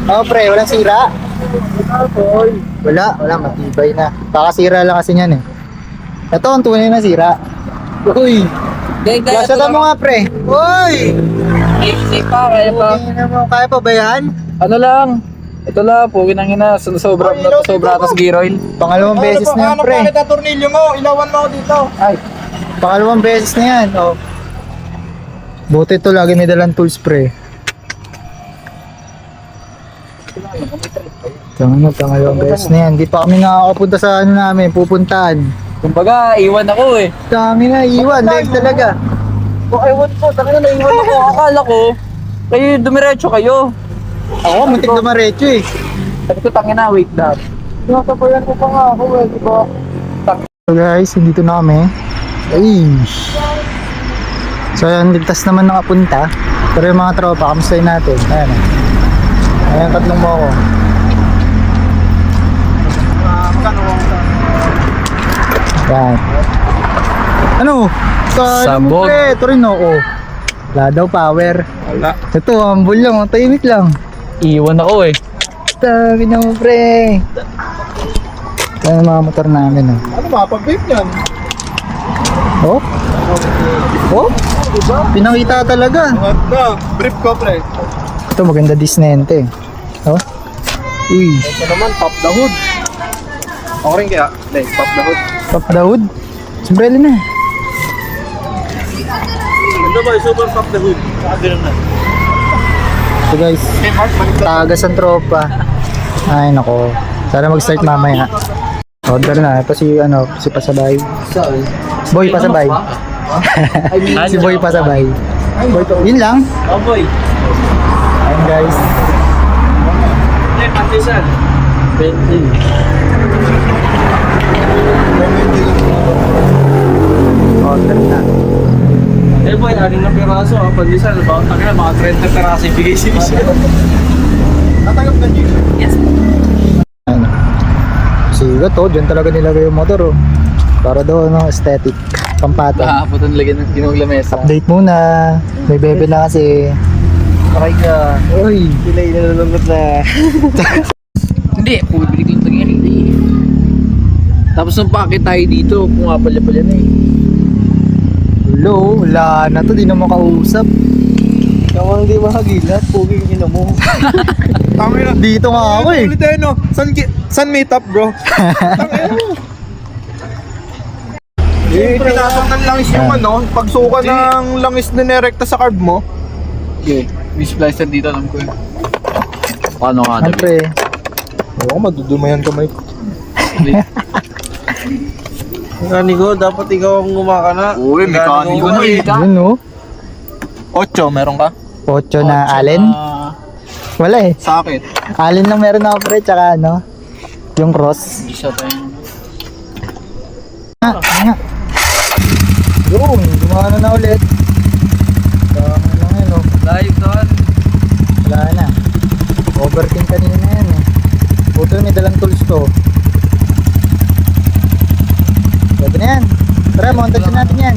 Oh, pre, walang sira. Wala, matibay na. Baka sira lang kasi yan eh. Ito ang tunay na sira. Uy! Lasatan mo nga, pre. Uy! Safe pa, kaya pa. Kaya pa ba yan? Ano lang? Ito lang, pugin ang ina. Sobra tas gear oil. Pangalawang beses na yan, pre. Paano tornilyo mo? Ilawan mo ako dito. Ay, Pangalawang beses na yan. Oh. Buti ito, lagi may dalang tools, pre. Pangalawang beses na yan. Di pa kami nakakapunta sa ano namin, pupuntahan. kumbaga, iwan ako eh. Dami na, iwan. Live talaga. Iwan po, tangina na iwan ako. Akala ko, kayo dumiretso kayo. Ako, muntik na marecho eh. Sabi ko, tangina, wait lang. Nakapayan ko pa nga ako, di ba? So guys, dito na kami. Ay. So ayan, ligtas naman nakapunta. Pero yung mga tropa, kamustahin natin. Ayan. Ayan, tatlong mo ako. Yan. Ano? Sabog. Ito rin ako. Wala daw power. Wala. Ito, humble lang. Tahimik lang. Iwan ako eh. Sabi na mo, pre. Yan ang mga motor namin. Oh. Ano mapag-vape yan? Oh? Oh? Pinakita talaga. Ano? Brief ko, pre. Ito maganda disnente. Oh? Uy, Ito naman, pop the hood. Ako rin kaya? Like, pop the hood. Pop Daud. Sombrero na. Ano ba, super pop the hood? Nakagano'n na. So guys, Hey, Mark, balik ka. tagas ang tropa. Ay nako. Sana mag-start mamaya. Order na. Ito si ano, si Pasabay. Boy Pasabay. Si Boy Pasabay. Yun lang. Oh boy. Ayun guys. Eh, pantisan. 20. Order na. Eh boy, aling na piraso ah. Pantisan, baka tangina, mga 30 piraso yung bigay si Michelle. Natanggap na niyo. Yes. Ayun. Siga to. Diyan talaga nilagay yung motor oh. Para daw ano, aesthetic. Pampatong. Kahapon ang lagyan ng ginong lamesa. Update muna. May bebe na kasi. Aray ka. Uy. Pilay na nalulunod na. Hindi, pumibili ko yung tangina hindi. Tapos nung packet tayo dito, kung nga pala na eh. Hello, wala na to. Di na makausap. Kawang di makagilat, puging ino mo. Tangina. Dito nga ako eh. Ulit tayo, no? San meet up, bro? Tangina. Eh, pinasok ng langis yung ano, pagsuka ng langis na nirekta sa carb mo. Okay, may splicer dito, alam ko yun. Paano nga Ano pre? Oo, madudumayan kamay ko. Mekaniko, dapat ikaw ang gumakana. Uy, mekaniko na eh. Yun no? 8, meron ka? 8 na Allen? Wala eh. Sakit. Allen lang meron ako pre. Tsaka ano? Yung cross. Isa tayo. Nga. Yun, gumana na ulit. Dami na ngayon oh. Live doon. Wala na. Overting kanina yan eh. Buto may dalang tools to. Pwede na yan. Tara, montage natin yan.